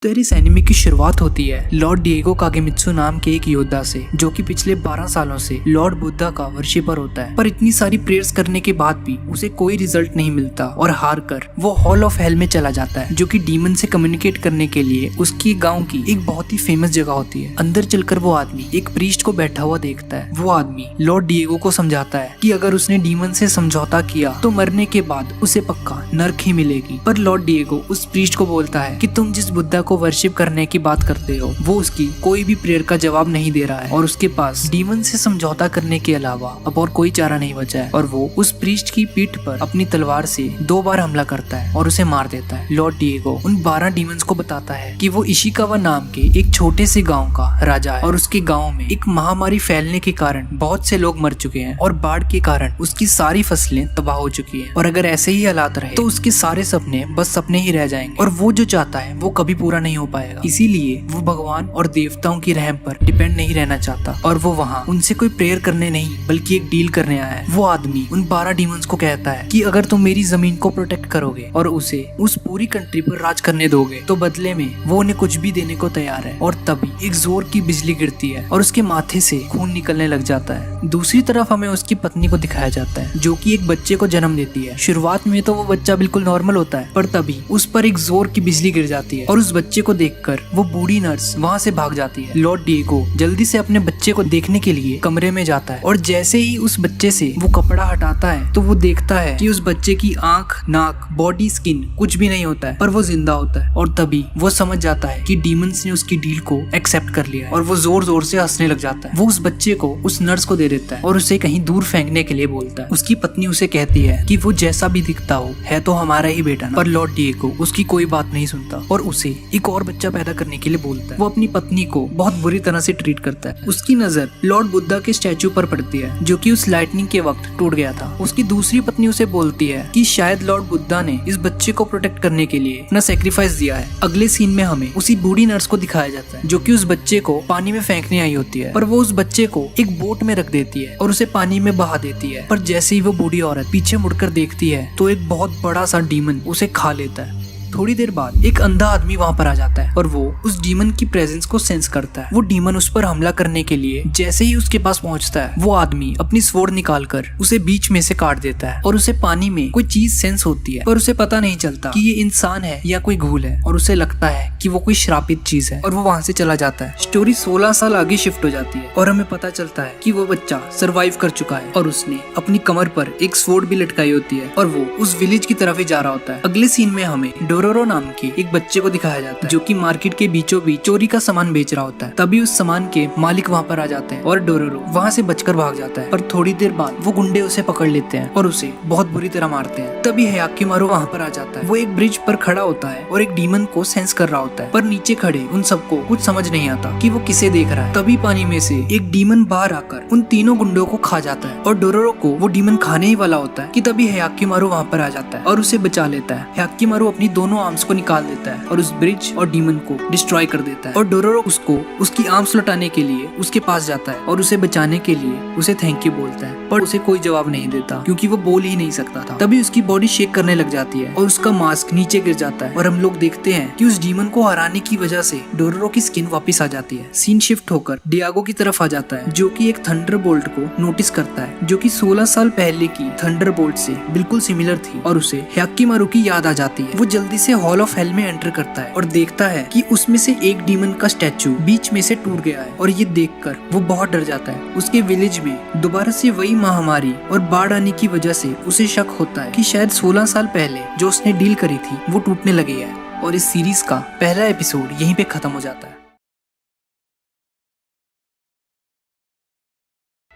तो इस एनिमे की शुरुआत होती है लॉर्ड डिएगो कागेमित्सु नाम के एक योद्धा से, जो कि पिछले 12 सालों से लॉर्ड बुद्धा का वर्शिपर होता है। पर इतनी सारी प्रेयर्स करने के बाद भी उसे कोई रिजल्ट नहीं मिलता और हार कर वो हॉल ऑफ हेल में चला जाता है, जो कि डीमन से कम्युनिकेट करने के लिए उसकी गाँव की एक बहुत ही फेमस जगह होती है। अंदर चलकर वो आदमी एक प्रीस्ट को बैठा हुआ देखता है। वो आदमी लॉर्ड डिएगो को समझाता है कि अगर उसने डीमन से समझौता किया तो मरने के बाद उसे पक्का नर्क ही मिलेगी। पर लॉर्ड डिएगो उस प्रीस्ट को बोलता है कि तुम जिस बुद्धा को वर्शिप करने की बात करते हो वो उसकी कोई भी प्रेयर का जवाब नहीं दे रहा है और उसके पास डीमन से समझौता करने के अलावा अब और कोई चारा नहीं बचा है। और वो उस प्रीस्ट की पीठ पर अपनी तलवार से 2 बार हमला करता है और उसे मार देता है। लॉर्ड डिएगो उन 12 डीमंस को बताता है कि वो इशिकावा नाम के एक छोटे से गाँव का राजा है और उसके गाँव में एक महामारी फैलने के कारण बहुत से लोग मर चुके हैं और बाढ़ के कारण उसकी सारी फसलें तबाह हो चुकी हैं। और अगर ऐसे ही हालात रहे तो उसके सारे सपने बस सपने ही रह जाएंगे और वो जो चाहता है वो कभी पूरा नहीं हो पाएगा। इसीलिए वो भगवान और देवताओं की रहम पर डिपेंड नहीं रहना चाहता और वो वहाँ उनसे कोई प्रेयर करने नहीं बल्कि एक डील करने आया है। वो आदमी उन 12 डीमंस को कहता है कि अगर तुम मेरी जमीन को प्रोटेक्ट करोगे और उसे उस पूरी कंट्री पर राज करने दोगे तो बदले में वो उन्हें कुछ भी देने को तैयार है। और तभी एक जोर की बिजली गिरती है और उसके माथे से खून निकलने लग जाता है। दूसरी तरफ हमें उसकी पत्नी को दिखाया जाता है, जो कि एक बच्चे को जन्म देती है। शुरुआत में तो वो बच्चा बिल्कुल नॉर्मल होता है, पर तभी उस पर एक जोर की बिजली गिर जाती है और उस बच्चे को देखकर वो बूढ़ी नर्स वहाँ से भाग जाती है। लॉर्ड डिएगो जल्दी से अपने बच्चे को देखने के लिए कमरे में जाता है और जैसे ही उस बच्चे से वो कपड़ा हटाता है तो वो देखता है कि उस बच्चे की आंख, नाक, बॉडी, स्किन कुछ भी नहीं होता है, पर वो जिंदा होता है। और तभी वो समझ जाता है कि डीमंस ने उसकी डील को एक्सेप्ट कर लिया है और वो जोर जोर से हंसने लग जाता है। वो उस बच्चे को उस नर्स को दे देता है और उसे कहीं दूर फेंकने के लिए बोलता है। उसकी पत्नी उसे कहती है कि वो जैसा भी दिखता हो है तो हमारा ही बेटा ना। पर लॉर्ड डिएगो उसकी कोई बात नहीं सुनता और उसे एक और बच्चा पैदा करने के लिए बोलता है। वो अपनी पत्नी को बहुत बुरी तरह से ट्रीट करता है। उसकी नजर लॉर्ड बुद्धा के स्टैचू पर पड़ती है, जो कि उस लाइटनिंग के वक्त टूट गया था। उसकी दूसरी पत्नी उसे बोलती है कि शायद लॉर्ड बुद्धा ने इस बच्चे को प्रोटेक्ट करने के लिए अपना सेक्रीफाइस दिया है। अगले सीन में हमें उसी बूढ़ी नर्स को दिखाया जाता है, जो कि उस बच्चे को पानी में फेंकने आई होती है, पर वो उस बच्चे को एक बोट में रख देती है और उसे पानी में बहा देती है। पर जैसे ही वो बूढ़ी औरत पीछे मुड़कर देखती है तो एक बहुत बड़ा सा डीमन उसे खा लेता है। थोड़ी देर बाद एक अंधा आदमी वहाँ पर आ जाता है और वो उस डीमन की प्रेजेंस को सेंस करता है। वो डीमन उस पर हमला करने के लिए जैसे ही उसके पास पहुँचता है वो आदमी अपनी स्वॉर्ड निकालकर उसे बीच में से काट देता है और उसे पानी में कोई चीज सेंस होती है, पर उसे पता नहीं चलता कि ये इंसान है या कोई घूल है और उसे लगता है कि वो कोई श्रापित चीज है और वो वहाँ से चला जाता है। स्टोरी 16 साल आगे शिफ्ट हो जाती है और हमें पता चलता है कि वो बच्चा सरवाइव कर चुका है और उसने अपनी कमर पर एक स्वॉर्ड भी लटकाई होती है और वो उस विलेज की तरफ ही जा रहा होता है। अगले सीन में हमें डोरोरो नाम के एक बच्चे को दिखाया जाता है, जो कि मार्केट के बीचों बीच चोरी का सामान बेच रहा होता है। तभी उस सामान के मालिक वहाँ पर आ जाते हैं और डोरोरो वहाँ से बचकर भाग जाता है। पर थोड़ी देर बाद वो गुंडे उसे पकड़ लेते हैं और उसे बहुत बुरी तरह मारते हैं। तभी हयाकीमारू वहाँ पर आ जाता है। वो एक ब्रिज पर खड़ा होता है और एक डीमन को सेंस कर रहा होता है, पर नीचे खड़े उन सबको कुछ समझ नहीं आता कि वो किसे देख रहा है। तभी पानी में से एक डीमन बाहर आकर उन तीनों गुंडों को खा जाता है और डोरोरो को वो डीमन खाने ही वाला होता है कि तभी हयाकीमारू वहाँ पर आ जाता है और उसे बचा लेता है। हयाकीमारू अपनी दोनों आर्म्स को निकाल देता है और उस ब्रिज और डीमन को डिस्ट्रॉय कर देता है और डोरोरो उसको उसकी आर्म्स लौटाने के लिए उसके पास जाता है और उसे बचाने के लिए उसे थैंक यू बोलता है, पर उसे कोई जवाब नहीं देता क्योंकि वो बोल ही नहीं सकता था। तभी उसकी बॉडी शेक करने लग जाती है और उसका मास्क नीचे गिर जाता है और हम लोग देखते हैं कि उस डीमन को हराने की वजह से डोरोरो की स्किन वापस आ जाती है। सीन शिफ्ट होकर डियागो की तरफ आ जाता है, जो कि एक थंडरबोल्ट को नोटिस करता है, जो कि 16 साल पहले की थंडरबोल्ट से बिल्कुल सिमिलर थी और उसे हयाकीमारू की याद आ जाती है। वो जल्दी से हॉल ऑफ हेल में एंटर करता है और देखता है कि उसमें से एक डीमन का स्टैचू बीच में से टूट गया है और ये देखकर वो बहुत डर जाता है। उसके विलेज में दोबारा से वही महामारी और बाढ़ आने की वजह से उसे शक होता है कि शायद 16 साल पहले जो उसने डील करी थी वो टूटने लगी है और इस सीरीज का पहला एपिसोड यहीं पे खत्म हो जाता है।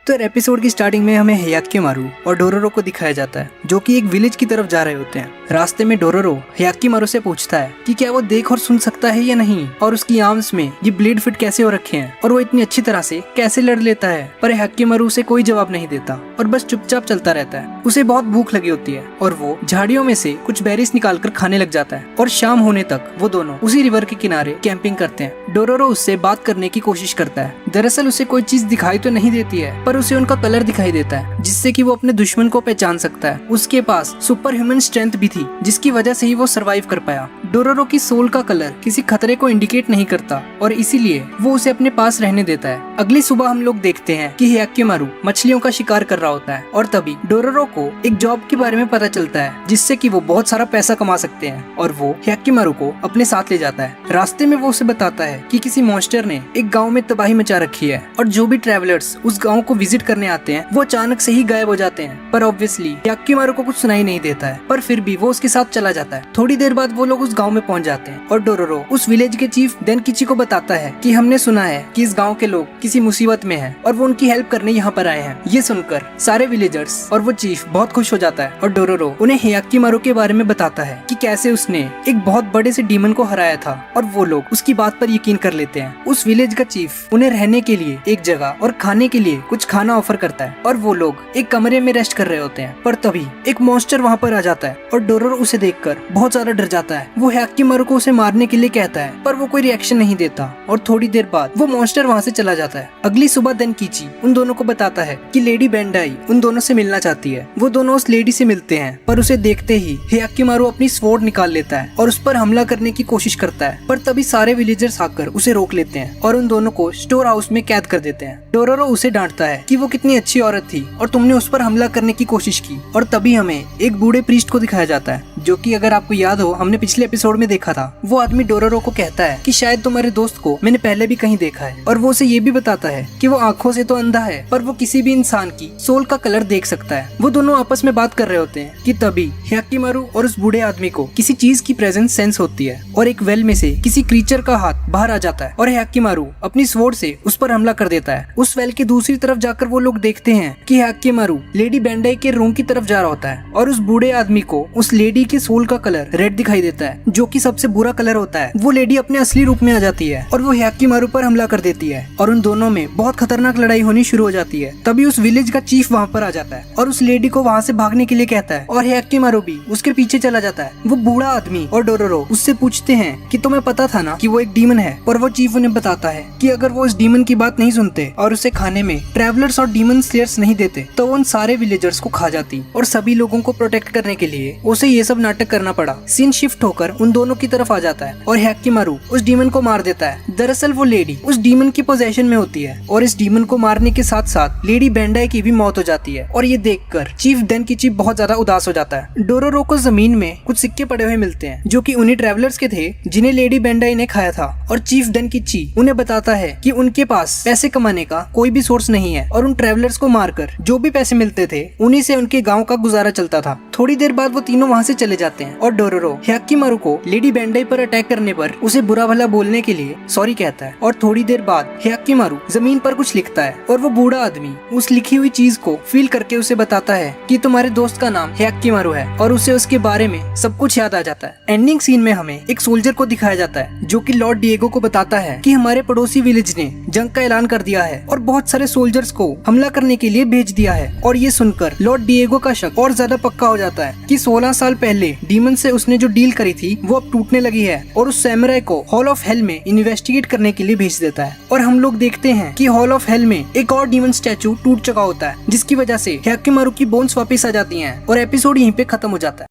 तो एपिसोड की स्टार्टिंग में हमें हयाकीमारू और डोरोरो को दिखाया जाता है, जो कि एक विलेज की तरफ जा रहे होते हैं। रास्ते में डोरोरो हयाकीमारू से पूछता है कि क्या वो देख और सुन सकता है या नहीं, और उसकी आर्म्स में ये ब्लेड फिट कैसे हो रखे हैं और वो इतनी अच्छी तरह से कैसे लड़ लेता है। पर हयाकीमारू उसे कोई जवाब नहीं देता और बस चुपचाप चलता रहता है। उसे बहुत भूख लगी होती है और वो झाड़ियों में से कुछ बेरीज निकालकर खाने लग जाता है और शाम होने तक वो दोनों उसी रिवर के किनारे कैंपिंग करते हैं। डोरोरो उससे बात करने की कोशिश करता है। दरअसल उसे कोई चीज दिखाई तो नहीं देती है, पर उसे उनका कलर दिखाई देता है, जिससे कि वो अपने दुश्मन को पहचान सकता है। उसके पास सुपर ह्यूमन स्ट्रेंथ भी थी, जिसकी वजह से ही वो सरवाइव कर पाया। डोरोरो की सोल का कलर किसी खतरे को इंडिकेट नहीं करता और इसीलिए वो उसे अपने पास रहने देता है। अगली सुबह हम लोग देखते हैं कि ह्याक्कीमारू मछलियों का शिकार कर रहा होता है और तभी डोरोरो को एक जॉब के बारे में पता चलता है जिससे कि वो बहुत सारा पैसा कमा सकते हैं और वो ह्याक्कीमारू को अपने साथ ले जाता है। रास्ते में वो उसे बताता है कि किसी मॉन्स्टर ने एक गांव में तबाही मचा रखी है और जो भी ट्रैवलर्स उस गांव को विजिट करने आते हैं वो अचानक से ही गायब हो जाते हैं। पर ऑब्वियसली ह्याक्कीमारू को कुछ सुनाई नहीं देता है, पर फिर भी वो उसके साथ चला जाता है। थोड़ी देर बाद वो लोग उस गाँव में पहुँच जाते हैं और डोरोरो उस विलेज के चीफ देनकिची को बताता है कि हमने सुना है कि इस गाँव के लोग किसी मुसीबत में है और वो उनकी हेल्प करने यहाँ पर आए हैं। ये सुनकर सारे विलेजर्स और वो चीफ बहुत खुश हो जाता है और डोरोरो उन्हें ह्याक्कीमारू के बारे में बताता है कि कैसे उसने एक बहुत बड़े से डीमन को हराया था और वो लोग उसकी बात पर यकीन कर लेते हैं। उस विलेज का चीफ उन्हें रहने के लिए एक जगह और खाने के लिए कुछ खाना ऑफर करता है और वो लोग एक कमरे में रेस्ट कर रहे होते हैं। पर तभी एक मॉन्स्टर वहाँ पर आ जाता है और डोरोरो उसे देखकर बहुत ज्यादा डर जाता है। वो ह्याक्कीमारू को उसे मारने के लिए कहता है पर वो कोई रिएक्शन नहीं देता और थोड़ी देर बाद वो मॉन्स्टर वहाँ से चला जाता है। अगली सुबह देनकिची उन दोनों को बताता है कि लेडी बेंडाई उन दोनों से मिलना चाहती है। वो दोनों उस लेडी से मिलते हैं पर उसे देखते ही ह्याक्कीमारू अपनी स्वॉर्ड निकाल लेता है और उस पर हमला करने की कोशिश करता है। पर तभी सारे विलेजर्स आकर उसे रोक लेते हैं और उन दोनों को स्टोर हाउस में कैद कर देते हैं। डोरोरो उसे डांटता है कि वो कितनी अच्छी औरत थी और तुमने उस पर हमला करने की कोशिश की। और तभी हमें एक बूढ़े प्रीस्ट को दिखाया जाता है जो कि अगर आपको याद हो हमने पिछले एपिसोड में देखा था। वो आदमी डोरोरो को कहता है कि शायद तुम्हारे दोस्त को मैंने पहले भी कहीं देखा है और वो उसे ये भी बताता है कि वो आंखों से तो अंधा है पर वो किसी भी इंसान की सोल का कलर देख सकता है। वो दोनों आपस में बात कर रहे होते हैं कि तभी ह्याक्कीमारू और उस बूढ़े आदमी को किसी चीज की प्रेजेंस सेंस होती है और एक वेल में से किसी क्रीचर का हाथ बाहर आ जाता है और ह्याक्कीमारू अपनी स्वॉर्ड से उस पर हमला कर देता है। उस वेल के दूसरी तरफ जाकर वो लोग देखते हैं कि ह्याक्कीमारू लेडी बेंडाई के रूम की तरफ जा रहा होता है और उस बूढ़े आदमी को उस लेडी के सोल का कलर रेड दिखाई देता है जो कि सबसे बुरा कलर होता है। वो लेडी अपने असली रूप में आ जाती है और वो ह्याक्कीमारू पर हमला कर देती है और उन दोनों में बहुत खतरनाक लड़ाई होनी शुरू हो जाती है। तभी उस विलेज का चीफ वहाँ पर आ जाता है और उस लेडी को वहाँ से भागने के लिए कहता है और ह्याक्कीमारू भी उसके पीछे चला जाता है। वो बूढ़ा आदमी और डोरोरो उससे पूछते हैं कि तुम्हें पता था ना कि वो एक डीमन है, पर वो चीफ उन्हें बताता है कि अगर वो इस डीमन की बात नहीं सुनते और उसे खाने में ट्रैवलर्स और डीमन स्लेयर्स नहीं देते तो वो उन सारे विलेजर्स को खा जाती और सभी लोगों को प्रोटेक्ट करने के लिए उसे ये सब नाटक करना पड़ा। सीन शिफ्ट होकर उन दोनों की तरफ आ जाता है और ह्याक्कीमारू उस डीमन को मार देता है। दरअसल वो लेडी उस डीमन की पोजेशन में होती है और इस डीमन को मारने के साथ साथ लेडी बेंडाई की भी मौत हो जाती है और ये देखकर चीफ देनकिची बहुत ज्यादा उदास हो जाता है। डोरोरो को जमीन में कुछ सिक्के पड़े हुए मिलते हैं जो कि उन्हीं ट्रैवलर्स के थे जिन्हें लेडी बेंडाई ने खाया था और चीफ देनकिची उन्हें बताता है कि उनके पास पैसे कमाने का कोई भी सोर्स नहीं है और उन ट्रैवलर्स को मारकर जो भी पैसे मिलते थे उन्हीं से उनके गाँव का गुजारा चलता था। थोड़ी देर बाद वो तीनों वहाँ से चले जाते हैं और डोरोरो ह्याक्कीमारू को लेडी बेंडाई पर अटैक करने पर उसे बुरा भला बोलने के लिए सॉरी कहता है और थोड़ी देर बाद ह्याक्कीमारू जमीन पर कुछ लिखता है और वो बूढ़ा आदमी उस लिखी हुई चीज को फील करके उसे बताता है कि तुम्हारे दोस्त का नाम ह्याक्कीमारू है और उसे उसके बारे में सब कुछ याद आ जाता है। एंडिंग सीन में हमें एक सोल्जर को दिखाया जाता है जो कि लॉर्ड डिएगो को बताता है कि हमारे पड़ोसी विलेज ने जंग का ऐलान कर दिया है और बहुत सारे सोल्जर्स को हमला करने के लिए भेज दिया है। और ये सुनकर लॉर्ड डिएगो का शक और ज्यादा पक्का हो जाता है कि 16 साल पहले डीमन से उसने जो डील करी थी वो अब टूटने लगी है और उस सैमुराई को हॉल ऑफ हेल में इन्वेस्टिगेट करने के लिए भेज देता है। और हम लोग देखते हैं कि हॉल ऑफ हेल में एक और डीमन स्टैचू टूट चुका होता है जिसकी वजह से ह्याक्कीमारू की बोन्स वापस आ जाती हैं और एपिसोड यहीं पे खत्म हो जाता है।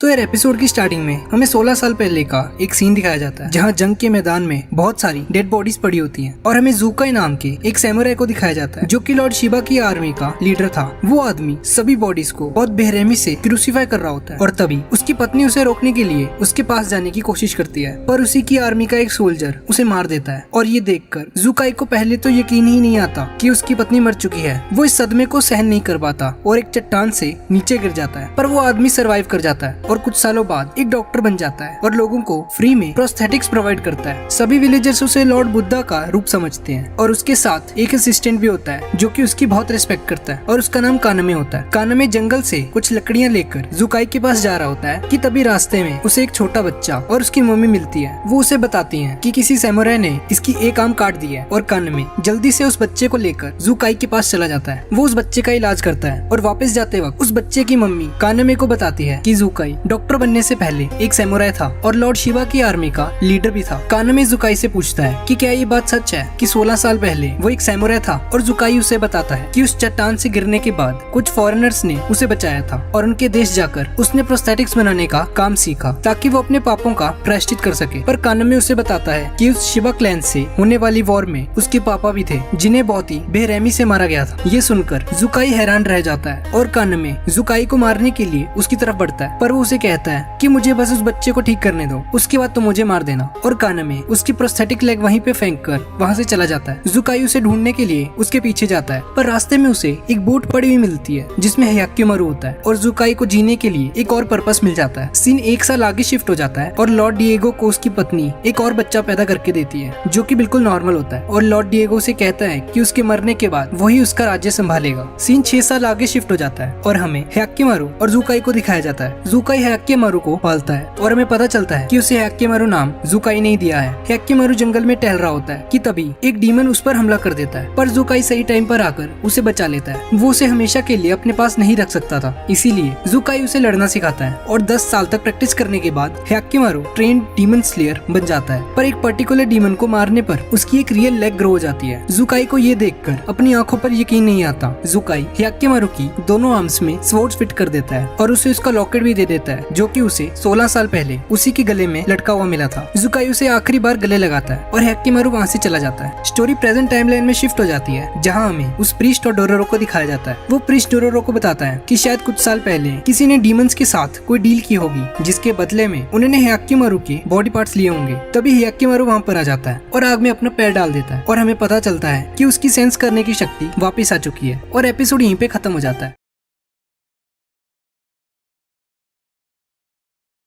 तो यार एपिसोड की स्टार्टिंग में हमें 16 साल पहले का एक सीन दिखाया जाता है जहाँ जंग के मैदान में बहुत सारी डेड बॉडीज पड़ी होती हैं और हमें ज़ुकाई नाम के एक सैमुराई को दिखाया जाता है जो कि लॉर्ड शिबा की आर्मी का लीडर था। वो आदमी सभी बॉडीज को बहुत बेरहमी से क्रूसीफाई कर रहा होता है और तभी उसकी पत्नी उसे रोकने के लिए उसके पास जाने की कोशिश करती है पर उसी की आर्मी का एक सोल्जर उसे मार देता है और ये देखकर ज़ुकाई को पहले तो यकीन ही नहीं आता कि उसकी पत्नी मर चुकी है। वो इस सदमे को सहन नहीं कर पाता और एक चट्टान से नीचे गिर जाता है पर वो आदमी सर्वाइव कर जाता है और कुछ सालों बाद एक डॉक्टर बन जाता है और लोगों को फ्री में प्रोस्थेटिक्स प्रोवाइड करता है। सभी विलेजर्स उसे लॉर्ड बुद्धा का रूप समझते हैं और उसके साथ एक असिस्टेंट भी होता है जो कि उसकी बहुत रिस्पेक्ट करता है और उसका नाम कानामे होता है। कानामे जंगल से कुछ लकड़ियां लेकर ज़ुकाई के पास जा रहा होता है कि तभी रास्ते में उसे एक छोटा बच्चा और उसकी मम्मी मिलती है। वो उसे बताती है कि किसी सैमुराई ने इसकी एक आर्म काट दी है और कानामे जल्दी से उस बच्चे को लेकर ज़ुकाई के पास चला जाता है। वो उस बच्चे का इलाज करता है और वापस जाते वक्त उस बच्चे की मम्मी कानामे को बताती है कि ज़ुकाई डॉक्टर बनने से पहले एक सैमुराई था और लॉर्ड शिवा की आर्मी का लीडर भी था। कानामे जुकाई से पूछता है कि क्या ये बात सच है कि 16 साल पहले वो एक सैमुराई था, और जुकाई उसे बताता है कि उस चट्टान से गिरने के बाद कुछ फॉरेनर्स ने उसे बचाया था और उनके देश जाकर उसने प्रोस्थेटिक्स बनाने का काम सीखा ताकि वो अपने पापों का प्रायश्चित कर सके। पर कानामे उसे बताता है कि उस शिवा क्लैन से होने वाली वॉर में उसके पापा भी थे जिन्हें बहुत ही बेरहमी से मारा गया था। ये सुनकर जुकाई हैरान रह जाता है और कानामे जुकाई को मारने के लिए उसकी तरफ बढ़ता है, पर वो उसे कहता है कि मुझे बस उस बच्चे को ठीक करने दो, उसके बाद तो मुझे मार देना। और कानामे उसकी प्रोस्थेटिक लेग वहीं पे फेंक कर वहाँ से चला जाता है। जुकाई उसे ढूंढने के लिए उसके पीछे जाता है, पर रास्ते में उसे एक बोट पड़ी हुई मिलती है जिसमें हयाक्कीमारू होता है और जुकाई को जीने के लिए एक और पर्पस मिल जाता है। सीन 1 साल आगे शिफ्ट हो जाता है और लॉर्ड डिएगो को उसकी पत्नी एक और बच्चा पैदा करके देती है जो कि बिल्कुल नॉर्मल होता है, और लॉर्ड डिएगो से कहता है कि उसके मरने के बाद वही उसका राज्य संभालेगा। सीन 6 साल आगे शिफ्ट हो जाता है और हमें हयाक्कीमारू और जुकाई को दिखाया जाता है। जुकाई हयाक्कीमारू को पालता है और हमें पता चलता है कि उसे हयाक्कीमारू नाम जुकाई नहीं दिया है। हयाक्कीमारू जंगल में टहल रहा होता है कि तभी एक डीमन उस पर हमला कर देता है, पर जुकाई सही टाइम पर आकर उसे बचा लेता है। वो उसे हमेशा के लिए अपने पास नहीं रख सकता था, इसीलिए जुकाई उसे लड़ना सिखाता है और 10 साल तक प्रैक्टिस करने के बाद हयाक्कीमारू ट्रेंड डीमन स्लेयर बन जाता है। पर एक पर्टिकुलर डीमन को मारने पर उसकी एक रियल लेग ग्रो हो जाती है। जुकाई को ये देखकर अपनी आंखों पर यकीन नहीं आता। जुकाई हयाक्कीमारू की दोनों आर्म्स में स्वॉर्ड्स फिट कर देता है और उसे उसका लॉकेट भी दे देता है जो कि उसे 16 साल पहले उसी के गले में लटका हुआ मिला था। जुकाई उसे आखिरी बार गले लगाता है और हयाक्कीमारू वहाँ से चला जाता है। स्टोरी प्रेजेंट टाइमलाइन में शिफ्ट हो जाती है जहाँ हमें उस प्रीस्ट और डोरोरो को दिखाया जाता है। वो प्रीस्ट डोरोरो को बताता है कि शायद कुछ साल पहले किसी ने डीमंस के साथ कोई डील की होगी जिसके बदले में उन्होंने हयाक्कीमारू के बॉडी पार्ट्स लिए होंगे। तभी हयाक्कीमारू वहाँ पर आ जाता है और आग में अपना पैर डाल देता है और हमें पता चलता है कि उसकी सेंस करने की शक्ति वापस आ चुकी है और एपिसोड यहीं पे खत्म हो जाता है।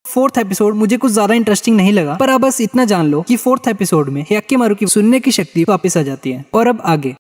4th एपिसोड मुझे कुछ ज्यादा इंटरेस्टिंग नहीं लगा, पर आप बस इतना जान लो कि 4th एपिसोड में हयाक्कीमारू की सुनने की शक्ति वापस आ जाती है। और अब आगे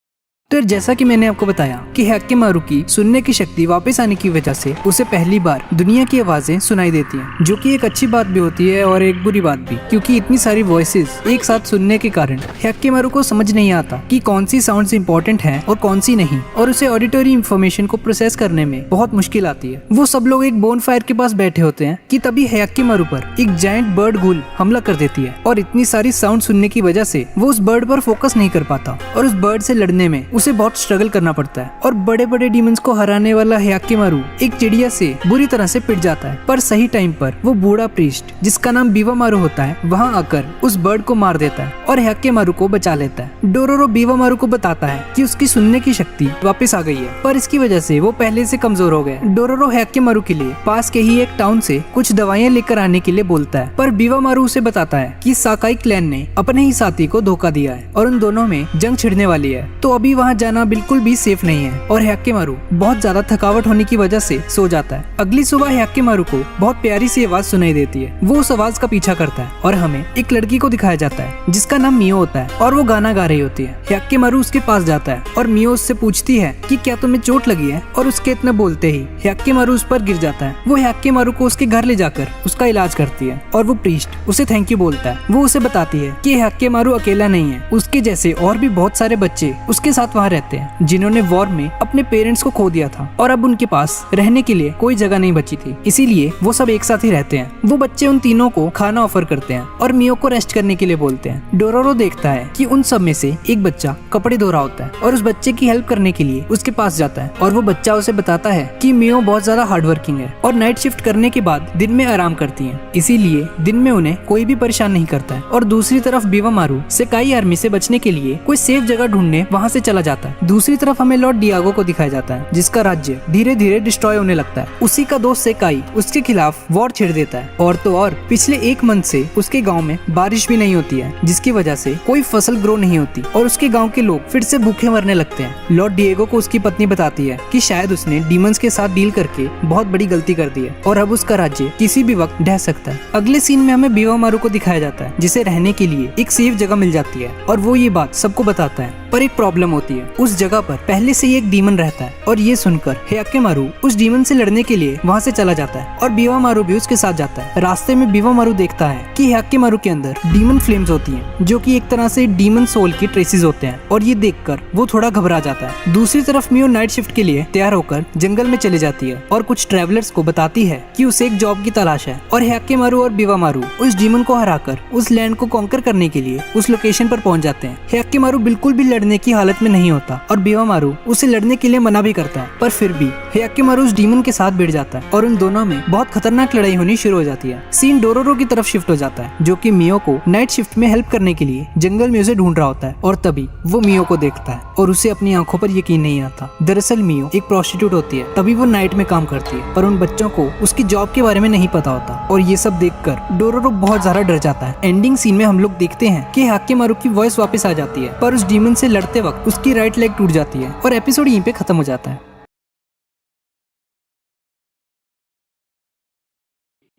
तो जैसा कि मैंने आपको बताया कि हयाक्कीमारू की सुनने की शक्ति वापस आने की वजह से उसे पहली बार दुनिया की आवाजें सुनाई देती हैं, जो कि एक अच्छी बात भी होती है और एक बुरी बात भी, क्योंकि इतनी सारी वॉइसेस एक साथ सुनने के कारण हयाक्कीमारू को समझ नहीं आता कि कौन सी साउंड्स इंपॉर्टेंट हैं और कौन सी नहीं, और उसे ऑडिटरी इंफॉर्मेशन को प्रोसेस करने में बहुत मुश्किल आती है। वो सब लोग एक बोन फायर के पास बैठे होते हैं कि तभी हयाक्कीमारू पर एक जायंट बर्ड गूल हमला कर देती है और इतनी सारी साउंड सुनने की वजह से वो उस बर्ड पर फोकस नहीं कर पाता और उस बर्ड से लड़ने में उसे बहुत स्ट्रगल करना पड़ता है। और बड़े बड़े डीमंस को हराने वाला हयाक्कीमारू एक चिड़िया से बुरी तरह से पिट जाता है, पर सही टाइम पर वो बूढ़ा प्रीस्ट जिसका नाम बीवामारू होता है वहाँ आकर उस बर्ड को मार देता है और हयाक्कीमारू को बचा लेता है। डोरोरो बीवामारू को बताता है कि उसकी सुनने की शक्ति वापस आ गई है, पर इसकी वजह से वो पहले से कमजोर हो गए। डोरोरो हयाक्कीमारू के लिए पास के ही एक टाउन से कुछ दवाइयाँ लेकर आने के लिए बोलता है, पर बीवामारू उसे बताता है कि साकाई क्लैन ने अपने ही साथी को धोखा दिया है और उन दोनों में जंग छिड़ने वाली है, तो अभी वहाँ जाना बिल्कुल भी सेफ नहीं है। और हयाक्कीमारू बहुत ज्यादा थकावट होने की वजह से सो जाता है। अगली सुबह हयाक्कीमारू को बहुत प्यारी सी आवाज सुनाई देती है। वो उस आवाज का पीछा करता है और हमें एक लड़की को दिखाया जाता है जिसका नाम मियो होता है और वो गाना गा रही होती है। हयाक्कीमारू उसके पास जाता है और मियो उससे पूछती है कि क्या तुम्हें चोट लगी है, और उसके इतना बोलते ही हयाक्कीमारू उस पर गिर जाता है। वो हयाक्कीमारू को उसके घर ले जाकर उसका इलाज करती है और वो प्रीस्ट उसे थैंक यू बोलता है। वो उसे बताती है कि हयाक्कीमारू अकेला नहीं है, उसके जैसे और भी बहुत सारे बच्चे उसके साथ वहाँ रहते हैं जिन्होंने वॉर में अपने पेरेंट्स को खो दिया था और अब उनके पास रहने के लिए कोई जगह नहीं बची थी, इसीलिए वो सब एक साथ ही रहते हैं। वो बच्चे उन तीनों को खाना ऑफर करते हैं और मियो को रेस्ट करने के लिए बोलते हैं। डोरोरो देखता है कि उन सब में से एक बच्चा कपड़े धो रहा होता है और उस बच्चे की हेल्प करने के लिए उसके पास जाता है और वो बच्चा उसे बताता है कि मियो बहुत ज्यादा हार्ड वर्किंग है और नाइट शिफ्ट करने के बाद दिन में आराम करती है, इसीलिए दिन में उन्हें कोई भी परेशान नहीं करता है। और दूसरी तरफ बीवामारू सेकाई आर्मी से बचने के लिए कोई सेफ जगह ढूंढने वहाँ से चला जाता है। दूसरी तरफ हमें लॉर्ड डियागो को दिखाया जाता है जिसका राज्य धीरे धीरे डिस्ट्रॉय होने लगता है। उसी का दोस्त सेकाई उसके खिलाफ वॉर छेड़ देता है और तो और पिछले 1 मंथ से उसके गांव में बारिश भी नहीं होती है, जिसकी वजह से कोई फसल ग्रो नहीं होती और उसके गांव के लोग फिर से भूखे मरने लगते हैं। लॉर्ड डिएगो को उसकी पत्नी बताती है कि शायद उसने डीमंस के साथ डील करके बहुत बड़ी गलती कर दी है और अब उसका राज्य किसी भी वक्त ढह सकता है। अगले सीन में हमें बीवामारू को दिखाया जाता है जिसे रहने के लिए एक सेफ जगह मिल जाती है और वो ये बात सबको बताता है। पर एक प्रॉब्लम होती है, उस जगह पर पहले से ही एक डीमन रहता है और ये सुनकर ह्याकेमारू उस डीमन से लड़ने के लिए वहाँ से चला जाता है और बीवामारू भी उसके साथ जाता है। रास्ते में बीवामारू देखता है कि ह्याकेमारू के अंदर डीमन फ्लेम्स होती हैं, जो कि एक तरह से डीमन सोल की ट्रेसेस होते हैं और ये देखकर वो थोड़ा घबरा जाता है। दूसरी तरफ मियो नाइट शिफ्ट के लिए तैयार होकर जंगल में चले जाती है और कुछ ट्रैवलर्स को बताती है कि उसे एक जॉब की तलाश है और ह्याकेमारू और बीवामारू उस डीमन को हराकर उस लैंड को कॉन्कर करने के लिए उस लोकेशन पर पहुंच जाते हैं। ह्याकेमारू बिल्कुल भी लड़ने की हालत में नहीं होता और बीवामारू उसे लड़ने के लिए मना भी करता है, पर फिर भी ह्याकेमारू उस डीमन के साथ भिड़ जाता है और उन दोनों में बहुत खतरनाक लड़ाई होनी शुरू हो जाती है। सीन डोरोरो की तरफ शिफ्ट हो जाता है, जो कि मियो को नाइट शिफ्ट में हेल्प करने के लिए जंगल में उसे ढूंढ रहा होता है और तभी वो मियो को देखता है और उसे अपनी आंखों पर यकीन नहीं आता। दरअसल मियो एक प्रोस्टिट्यूट होती है, तभी वो नाइट में काम करती है, पर उन बच्चों को उसकी जॉब के बारे में नहीं पता होता और ये सब देखकर डोरोरो बहुत ज्यादा डर जाता है। एंडिंग सीन में हम लोग देखते हैं कि ह्याकेमारू की वॉइस वापस आ जाती है, पर उस डीमन से लड़ते वक्त उसकी राइट लेग टूट जाती है और एपिसोड यहीं पे खत्म हो जाता है।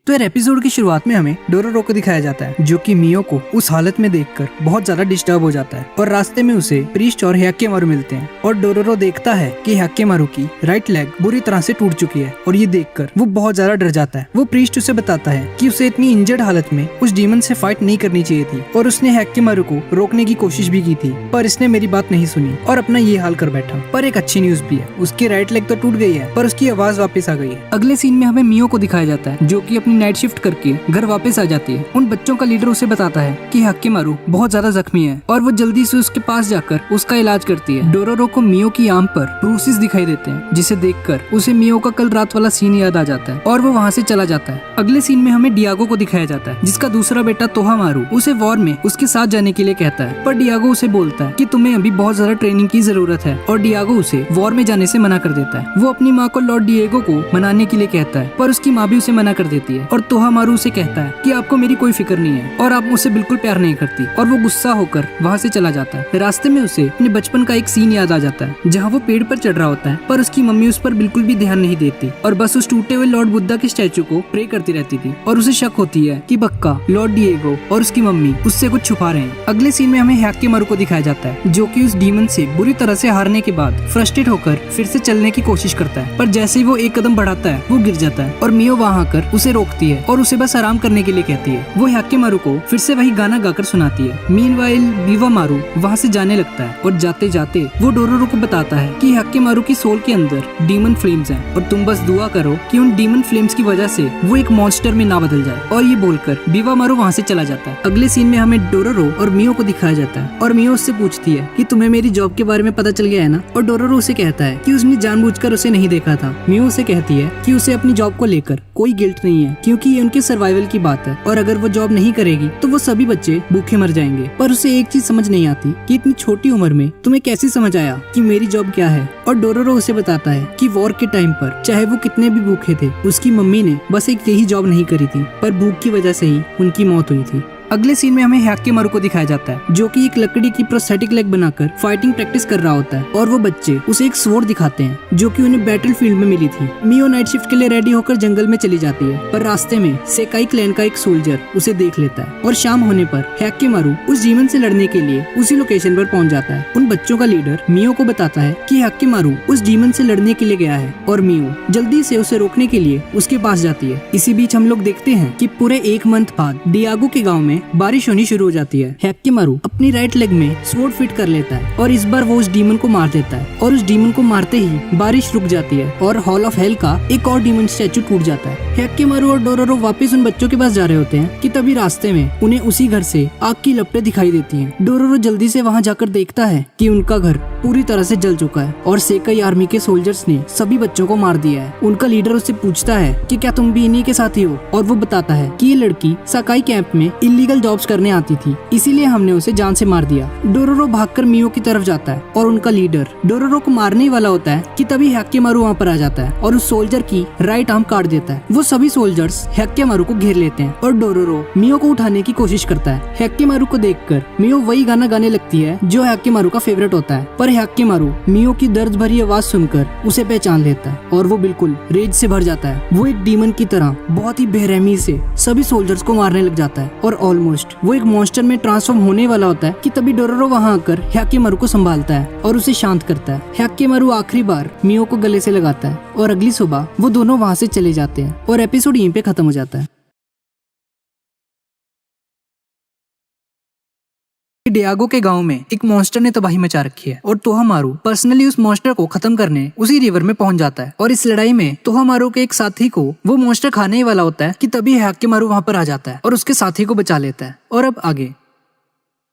तो यार एपिसोड की शुरुआत में हमें डोरोरो को दिखाया जाता है, जो कि मियो को उस हालत में देखकर बहुत ज्यादा डिस्टर्ब हो जाता है और रास्ते में उसे प्रीस्ट और ह्याकेमारू मिलते हैं और डोरोरो देखता है कि ह्याकेमारू की राइट लेग बुरी तरह से टूट चुकी है और ये देखकर वो बहुत ज्यादा डर जाता है। वो प्रीस्ट उसे बताता है कि उसे इतनी इंजर्ड हालत में उस डीमन से फाइट नहीं करनी चाहिए थी और उसने ह्याकेमारू को रोकने की कोशिश भी की थी, पर इसने मेरी बात नहीं सुनी और अपना ये हाल कर बैठा। पर एक अच्छी न्यूज भी है, उसकी राइट लेग तो टूट गई है पर उसकी आवाज वापस आ गई है। अगले सीन में हमें मियो को दिखाया जाता है, जो कि अपनी नाइट शिफ्ट करके घर वापस आ जाती है। उन बच्चों का लीडर उसे बताता है कि ह्याकेमारू बहुत ज्यादा जख्मी है और वो जल्दी से उसके पास जाकर उसका इलाज करती है। डोरोरो को मियो की आर्म पर ब्रूसेस दिखाई देते हैं, जिसे देखकर उसे मियो का कल रात वाला सीन याद आ जाता है और वो वहाँ से चला जाता है। अगले सीन में हमें डियागो को दिखाया जाता है, जिसका दूसरा बेटा तोहामारू उसे वॉर में उसके साथ जाने के लिए कहता है, पर डियागो उसे बोलता है कि तुम्हें अभी बहुत ज्यादा ट्रेनिंग की जरूरत है और डियागो उसे वॉर में जाने से मना कर देता है। वो अपनी माँ को लॉर्ड डिएगो को मनाने के लिए कहता है, पर उसकी माँ भी उसे मना कर देती है और तोहामारू उसे कहता है कि आपको मेरी कोई फिक्र नहीं है और आप मुझसे बिल्कुल प्यार नहीं करती और वो गुस्सा होकर वहाँ से चला जाता है। रास्ते में उसे अपने बचपन का एक सीन याद आ जाता है, जहाँ वो पेड़ पर चढ़ रहा होता है, पर उसकी मम्मी उस पर बिल्कुल भी ध्यान नहीं देती और बस उस टूटे हुए लॉर्ड बुद्धा के स्टैचू को प्रे करती रहती थी और उसे शक होती है कि पक्का लॉर्ड डिएगो और उसकी मम्मी उससे कुछ छुपा रहे हैं। अगले सीन में हमें ह्याकेमारू को दिखाया जाता है, जो कि उस डीमन से बुरी तरह से हारने के बाद फ्रस्ट्रेट होकर फिर से चलने की कोशिश करता है, पर जैसे ही वो एक कदम बढ़ाता है वो गिर जाता है और मियो वहाँ आकर उसे रोकती है और उसे बस आराम करने के लिए कहती है। वो ह्याकेमारू को फिर से वही गाना गाकर सुनाती है। मीनवाइल बीवामारू वहाँ से जाने लगता है और जाते जाते वो डोरोरो को बताता है कि ह्याकेमारू की सोल के अंदर डीमन फ्लेम्स हैं और तुम बस दुआ करो कि उन डीमन फ्लेम्स की वजह से वो एक मॉन्स्टर में ना बदल जाए, और ये बोलकर बीवामारू वहाँ से चला जाता है। अगले सीन में हमें डोरोरो और मियो को दिखाया जाता है और मियो उससे पूछती है कि तुम्हें मेरी जॉब के बारे में पता चल गया है ना, और डोरोरो उसे कहता है कि उसने जानबूझकर उसे नहीं देखा था। मियो उसे कहती है कि उसे अपनी जॉब को लेकर कोई गिल्ट नहीं है, क्योंकि ये उनके सर्वाइवल की बात है और अगर वो जॉब नहीं करेगी तो वो सभी बच्चे भूखे मर जाएंगे। पर उसे एक चीज समझ नहीं आती कि इतनी छोटी उम्र में तुम्हें कैसे समझ आया कि मेरी जॉब क्या है, और डोरोरो उसे बताता है कि वॉर के टाइम पर चाहे वो कितने भी भूखे थे, उसकी मम्मी ने बस एक यही जॉब नहीं करी थी, पर भूख की वजह से ही उनकी मौत हुई थी। अगले सीन में हमें ह्याकेमारू को दिखाया जाता है, जो कि एक लकड़ी की प्रोस्थेटिक लेग बनाकर फाइटिंग प्रैक्टिस कर रहा होता है और वो बच्चे उसे एक स्वॉर्ड दिखाते हैं, जो कि उन्हें बैटल फील्ड में मिली थी। मियो नाइट शिफ्ट के लिए रेडी होकर जंगल में चली जाती है, पर रास्ते में सेकाई क्लैन का एक सोल्जर उसे देख लेता है और शाम होने पर ह्याकेमारू उस डीमन से लड़ने के लिए उसी लोकेशन पर पहुंच जाता है। उन बच्चों का लीडर मियो को बताता है कि ह्याकेमारू उस डीमन से लड़ने के लिए गया है और मियो जल्दी से उसे रोकने के लिए उसके पास जाती है। इसी बीच हम लोग देखते हैं कि पूरे एक मंथ बाद डियागो के गाँव में बारिश होनी शुरू हो जाती है। ह्याकेमारू अपनी राइट लेग में स्वॉर्ड फिट कर लेता है और इस बार वो उस डीमन को मार देता है और उस डीमन को मारते ही बारिश रुक जाती है और हॉल ऑफ हेल का एक और डीमन स्टैचू टूट जाता है। ह्याकेमारू और डोरोरो वापस उन बच्चों के पास जा रहे होते हैं कि तभी रास्ते में उन्हें उसी घर से आग की लपटें दिखाई देती हैं। डोरोरो जल्दी से वहां जाकर देखता है कि उनका घर पूरी तरह से जल चुका है और सेकाई आर्मी के सोल्जर्स ने सभी बच्चों को मार दिया है। उनका लीडर उससे पूछता है कि क्या तुम भी इन्हीं के साथ ही हो, और वो बताता है कि ये लड़की सकाई कैंप में इलीगल जॉब्स करने आती थी, इसीलिए हमने उसे जान से मार दिया। डोरोरो भागकर मियो की तरफ जाता है और उनका लीडर डोरोरो को मारने वाला होता है कि तभी ह्याकेमारू वहाँ पर आ जाता है और उस सोल्जर की राइट आर्म काट देता है। वो सभी सोल्जर्स ह्याकेमारू को घेर लेते हैं और डोरोरो मियो को उठाने की कोशिश करता है। ह्याकेमारू को देखकर मियो वही गाना गाने लगती है जो ह्याकेमारू का फेवरेट होता है, पर पर हैक्केमारू मियो की दर्द भरी आवाज सुनकर उसे पहचान लेता है और वो बिल्कुल रेज से भर जाता है। वो एक डीमन की तरह बहुत ही बेरहमी से सभी सोल्जर्स को मारने लग जाता है और ऑलमोस्ट वो एक मॉन्स्टर में ट्रांसफॉर्म होने वाला होता है कि तभी डोरोरो वहां आकर हैक्केमारू को संभालता है और उसे शांत करता है। हैक्केमारू आखिरी बार मियो को गले से लगाता है और अगली सुबह वो दोनों वहां से चले जाते हैं और एपिसोड यहीं पे खत्म हो जाता है। डियागो के गांव में एक मॉन्स्टर ने तबाही मचा रखी है और तोहामारू पर्सनली उस मॉन्स्टर को खत्म करने उसी रिवर में पहुंच जाता है। और इस लड़ाई में तोहामारू के एक साथी को वो मॉन्स्टर खाने ही वाला होता है कि तभी हैक्केमारू वहां पर आ जाता है और उसके साथी को बचा लेता है। और अब आगे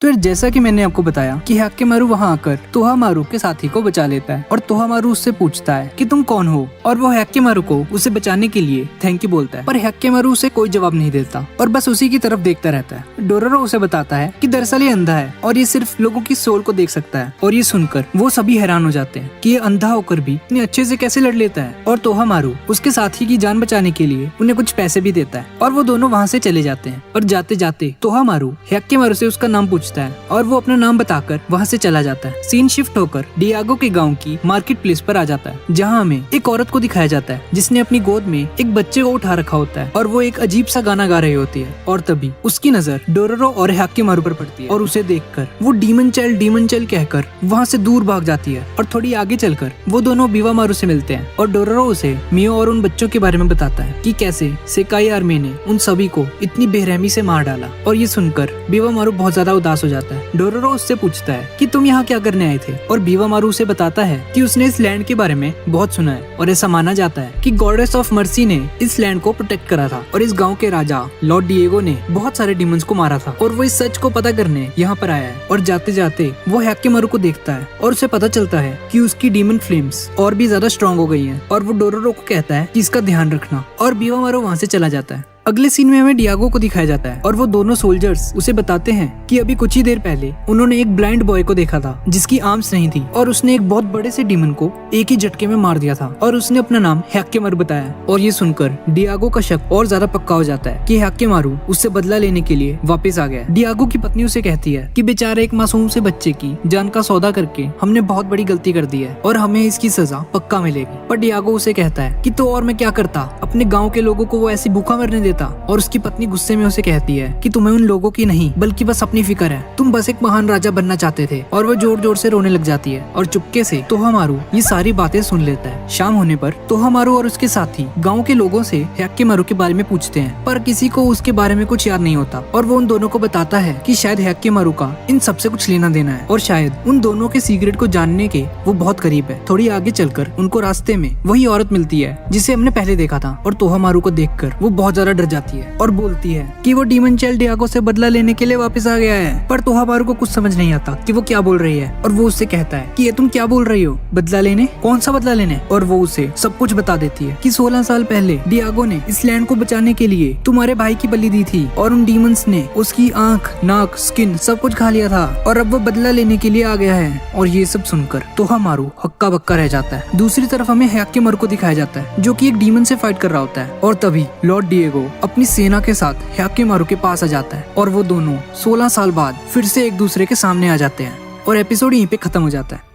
तो जैसा कि मैंने आपको बताया कि हैक्केमारू वहां आकर तोहामारू के साथी को बचा लेता है और तोहामारू उससे पूछता है कि तुम कौन हो, और वो हैक्केमारू को उसे बचाने के लिए थैंक यू बोलता है। पर हैक्केमारू उसे कोई जवाब नहीं देता और बस उसी की तरफ देखता रहता है। डोरोरो उसे बताता है कि दरअसल ये अंधा है और ये सिर्फ लोगों की सोल को देख सकता है। और ये सुनकर वो सभी हैरान हो जाते हैं कि ये अंधा होकर भी इतने अच्छे से कैसे लड़ लेता है। और तोहामारू उसके साथी की जान बचाने के लिए उन्हें कुछ पैसे भी देता है और वो दोनों वहाँ से चले जाते हैं। और जाते जाते तोहामारू हैक्केमारू से उसका नाम पूछता है और वो अपना नाम बताकर वहाँ से चला जाता है। सीन शिफ्ट होकर डियागो के गांव की मार्केट प्लेस पर आ जाता है, जहाँ हमें एक औरत को दिखाया जाता है जिसने अपनी गोद में एक बच्चे को उठा रखा होता है और वो एक अजीब सा गाना गा रही होती है। और तभी उसकी नजर डोरोरो और हैक्केमारू पर पड़ती है और उसे देखकर वो डीमन चाइल्ड कहकर वहाँ से दूर भाग जाती है। और थोड़ी आगे चलकर वो दोनों बीवामारू से मिलते हैं और डोरोरो उसे मियो और उन बच्चों के बारे में बताता है कि कैसे सेकाई आर्मी ने उन सभी को इतनी बेरहमी से मार डाला। और ये सुनकर बीवामारू बहुत ज्यादा उदास हो जाता है। डोरोरो उससे पूछता है कि तुम यहाँ क्या करने आए थे, और बीवामारू उसे बताता है कि उसने इस लैंड के बारे में बहुत सुना है और ऐसा माना जाता है कि गॉडेस ऑफ मर्सी ने इस लैंड को प्रोटेक्ट करा था और इस गांव के राजा लॉर्ड डिएगो ने बहुत सारे डीमंस को मारा था और वो इस सच को पता करने यहाँ पर आया है। और जाते जाते वो हैक्केमारू को देखता है और उसे पता चलता है कि उसकी डीमन फ्लेम्स और भी ज्यादा स्ट्रॉन्ग हो गई हैं और वो डोरोरो को कहता है कि इसका ध्यान रखना, और बीवामारू वहाँ से चला जाता है। अगले सीन में हमें डियागो को दिखाया जाता है और वो दोनों सोल्जर्स उसे बताते हैं कि अभी कुछ ही देर पहले उन्होंने एक ब्लाइंड बॉय को देखा था जिसकी आर्म्स नहीं थी और उसने एक बहुत बड़े से डीमन को एक ही झटके में मार दिया था और उसने अपना नाम हैक्केमारू बताया। और ये सुनकर डियागो का शक और ज्यादा पक्का हो जाता है कि हैक्केमारू उससे बदला लेने के लिए वापस आ गया। डियागो की पत्नी उसे कहती है कि बेचारे एक मासूम से बच्चे की जान का सौदा करके हमने बहुत बड़ी गलती कर दी है और हमें इसकी सजा पक्का मिलेगी। पर डियागो उसे कहता है कि तो और मैं क्या करता, अपने गाँव के लोगों को वो ऐसी भूखा मरने देता। और उसकी पत्नी गुस्से में उसे कहती है कि तुम्हें उन लोगों की नहीं बल्कि बस अपनी फिक्र है, तुम बस एक महान राजा बनना चाहते थे। और वो जोर जोर से रोने लग जाती है और चुपके से तोहामारू ये सारी बातें सुन लेता है। शाम होने पर तोहामारू और उसके साथी गांव के लोगों से हैक्केमारू के बारे में पूछते हैं, पर किसी को उसके बारे में कुछ याद नहीं होता। और वो उन दोनों को बताता है कि शायद हैक्केमारू का इन सबसे कुछ लेना देना है और शायद उन दोनों के सीक्रेट को जानने के वो बहुत करीब है। थोड़ी आगे चलकर उनको रास्ते में वही औरत मिलती है जिसे हमने पहले देखा था और तोहामारू को देखकर वो बहुत ज्यादा डर जाती है और बोलती है कि वो डीमन चाइल्ड डियागो से बदला लेने के लिए वापस आ गया है। पर तोहामारू को कुछ समझ नहीं आता कि वो क्या बोल रही है और वो उससे कहता है कि ये तुम क्या बोल रही हो, बदला लेने, कौन सा बदला लेने। और वो उसे सब कुछ बता देती है कि 16 साल पहले डियागो ने इस लैंड को बचाने के लिए तुम्हारे भाई की बलि दी थी और उन डीमंस ने उसकी आंख, नाक, स्किन सब कुछ खा लिया था और अब वो बदला लेने के लिए आ गया है। और ये सब सुनकर तोहामारू हक्का बक्का रह जाता है। दूसरी तरफ हमें हैक्केमारू को दिखाया जाता है जो कि एक डीमन से फाइट कर रहा होता है और तभी लॉर्ड डिएगो अपनी सेना के साथ हैक्केमारू के पास आ जाता है और वो दोनों 16 साल बाद फिर से एक दूसरे के सामने आ जाते हैं और एपिसोड यहीं पे खत्म हो जाता है।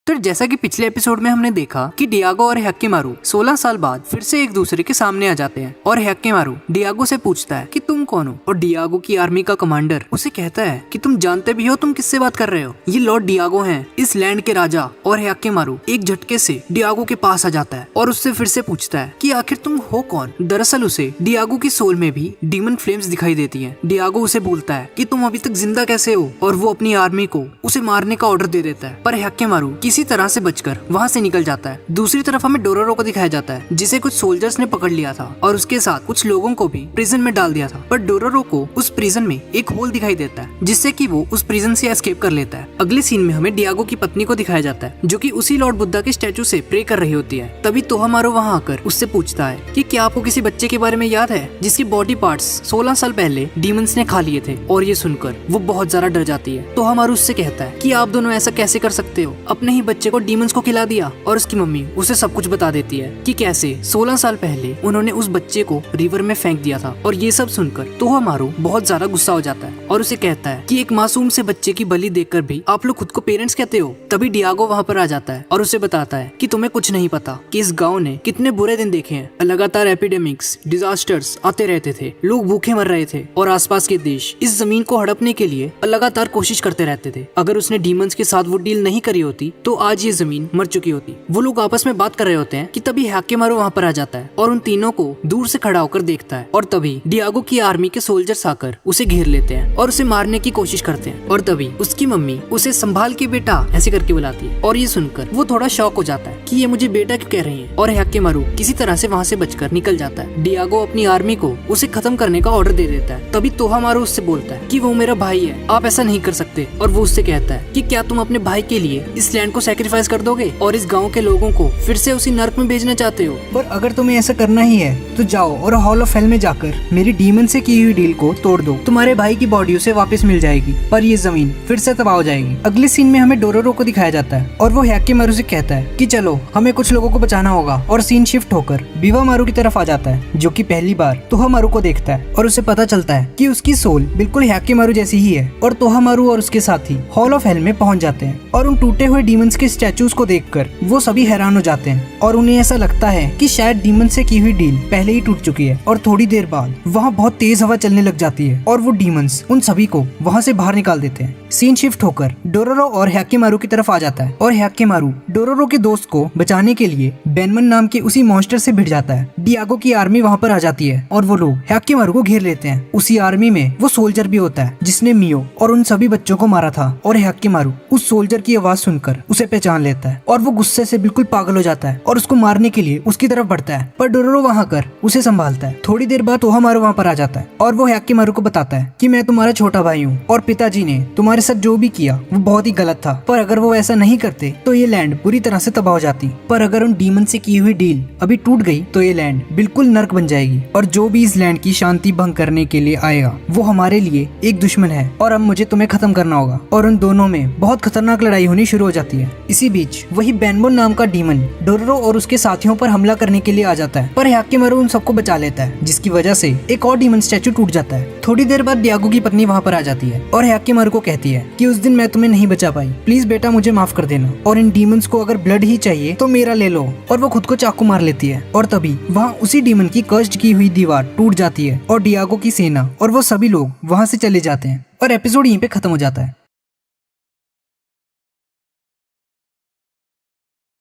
तो जैसा कि पिछले एपिसोड में हमने देखा कि डियागो और हैक्केमारू 16 साल बाद फिर से एक दूसरे के सामने आ जाते हैं और हैक्केमारू डियागो से पूछता है कि तुम कौन हो। और डियागो की आर्मी का कमांडर उसे कहता है कि तुम जानते भी हो तुम किससे बात कर रहे हो, ये लॉर्ड डियागो हैं, इस लैंड के राजा। और हैक्केमारू एक झटके से डियागो के पास आ जाता है और उससे फिर से पूछता है कि आखिर तुम हो कौन। दरअसल उसे डियागो की सोल में भी डीमन फ्लेम्स दिखाई देती है। डियागो उसे बोलता है कि तुम अभी तक जिंदा कैसे हो और वो अपनी आर्मी को उसे मारने का ऑर्डर दे देता है। पर हैक्केमारू किसी तरह से बचकर वहाँ से निकल जाता है। दूसरी तरफ हमें डोरोरो को दिखाया जाता है जिसे कुछ सोल्जर्स ने पकड़ लिया था और उसके साथ कुछ लोगों को भी प्रिजन में डाल दिया था। पर डोरोरो को उस प्रिजन में एक होल दिखाई देता है जिससे कि वो उस प्रिजन से एस्केप कर लेता है। अगले सीन में हमें डियागो की पत्नी को दिखाया जाता है जो कि उसी लॉर्ड बुद्धा के स्टैचू से प्रे कर रही होती है। तभी तोहामारू वहाँ आकर उससे पूछता है कि क्या आपको किसी बच्चे के बारे में याद है जिसकी बॉडी पार्ट्स 16 साल पहले डीमंस ने खा लिए थे। और ये सुनकर वो बहुत ज्यादा डर जाती है। तोहामारू उससे कहता है कि आप दोनों ऐसा कैसे कर सकते हो, अपने ही बच्चे को डीमंस को खिला दिया और उसकी मम्मी उसे सब कुछ बता देती है कि कैसे 16 साल पहले उन्होंने उस बच्चे को रिवर में फेंक दिया था। और ये सब सुनकर तोहामारू बहुत ज्यादा गुस्सा हो जाता है और उसे कहता है कि एक मासूम से बच्चे की बलि देखकर भी आप लोग खुद को पेरेंट्स कहते हो। तभी डियागो वहाँ पर आ जाता है और उसे बताता है कि तुम्हें कुछ नहीं पता कि इस गाँव ने कितने बुरे दिन देखे हैं। लगातार एपिडेमिक्स, डिजास्टर्स आते रहते थे, लोग भूखे मर रहे थे और आसपास के देश इस जमीन को हड़पने के लिए लगातार कोशिश करते रहते थे। अगर उसने डीमंस के साथ वो डील नहीं करी होती तो आज ये जमीन मर चुकी होती। वो लोग आपस में बात कर रहे होते हैं कि तभी हैकेमारू वहाँ पर आ जाता है और उन तीनों को दूर से खड़ा होकर देखता है। और तभी डियागो की आर्मी के सोल्जर्स आकर उसे घेर लेते हैं और उसे मारने की कोशिश करते हैं। और तभी उसकी मम्मी उसे संभाल के बेटा ऐसे करके बुलाती है और ये सुनकर वो थोड़ा शॉक हो जाता है कि ये मुझे बेटा क्यों कह रही है। और हैकेमारू किसी तरह से वहाँ से बचकर निकल जाता है। डियागो अपनी आर्मी को उसे खत्म करने का ऑर्डर दे देता है। तभी तोहामारू उससे बोलता है कि वो मेरा भाई है, आप ऐसा नहीं कर सकते। और वो उससे कहता है कि क्या तुम अपने भाई के लिए इस लैंड को सैक्रिफाइस कर दोगे और इस गांव के लोगों को फिर से उसी नर्क में भेजना चाहते हो? और अगर तुम्हें ऐसा करना ही है तो जाओ और हॉल ऑफ हेल में जाकर मेरी डीमन से की हुई डील को तोड़ दो। तुम्हारे भाई की बॉडी उसे वापस मिल जाएगी पर ये जमीन फिर से तबाह हो जाएगी। अगले सीन में हमें डोरोरो को दिखाया जाता है और वो हैकेमारू से कहता है कि चलो हमें कुछ लोगों को बचाना होगा। और सीन शिफ्ट होकर बीवामारू की तरफ आ जाता है जो कि पहली बार तोहामारू को देखता है और उसे पता चलता है कि उसकी सोल बिल्कुल हैकेमारू जैसी ही है। और तोहामारू और उसके साथी हॉल ऑफ हेल में पहुंच जाते हैं और उन टूटे हुए डीमंस के स्टैचूज को देखकर वो सभी हैरान हो जाते हैं और उन्हें ऐसा लगता है कि शायद डीमन से की हुई डील पहले ही टूट चुकी है। और थोड़ी देर बाद वहाँ बहुत तेज हवा चलने लग जाती है और वो डीमंस उन सभी को वहाँ से बाहर निकाल देते हैं। सीन शिफ्ट होकर डोरोरो और हैकेमारू की तरफ आ जाता है और हैकेमारू डोरोरो के दोस्त को बचाने के लिए बेनमन नाम के उसी मॉन्स्टर से भिड़ जाता है। डियागो की आर्मी वहाँ पर आ जाती है और वो लोग हैकेमारू को घेर लेते हैं। उसी आर्मी में वो सोल्जर भी होता है जिसने मियो और उन सभी बच्चों को मारा था। और हैकेमारू उस सोल्जर की आवाज सुनकर उसे पहचान लेता है और वो गुस्से से बिल्कुल पागल हो जाता है और उसको मारने के लिए उसकी तरफ बढ़ता है। पर डोरोरो वहाँ कर उसे संभालता है। थोड़ी देर बाद तोहामारू वहाँ पर आ जाता है और वो हैकेमारू को बताता है कि मैं तुम्हारा छोटा भाई हूँ और पिताजी ने तुम्हारे साथ जो भी किया वो बहुत ही गलत था। पर अगर वो ऐसा नहीं करते तो ये लैंड पूरी तरह से तबाह हो जाती। पर अगर उन डीमन से की हुई डील अभी टूट गई तो ये लैंड बिल्कुल नर्क बन जाएगी और जो भी इस लैंड की शांति भंग करने के लिए आएगा वो हमारे लिए एक दुश्मन है और अब मुझे तुम्हें खत्म करना होगा। और उन दोनों में बहुत खतरनाक लड़ाई होनी शुरू हो जाती है। इसी बीच वही बेनबोन नाम का डीमन डोरोरो और उसके साथियों पर हमला करने के लिए आ जाता है पर हैकेमारू उन सबको बचा लेता है जिसकी वजह से एक और डीमन स्टैचू टूट जाता है। थोड़ी देर बाद डियागो की पत्नी वहाँ पर आ जाती है और हैकेमारू को कहती है कि उस दिन मैं तुम्हें नहीं बचा पाई, प्लीज बेटा मुझे माफ कर देना और इन डीमंस को अगर ब्लड ही चाहिए तो मेरा ले लो। और वो खुद को चाकू मार लेती है और तभी वहाँ उसी डीमन की कर्स्ड की हुई दीवार टूट जाती है और डियागो की सेना और वो सभी लोग वहाँ से चले जाते हैं और एपिसोड यहीं पे खत्म हो जाता है।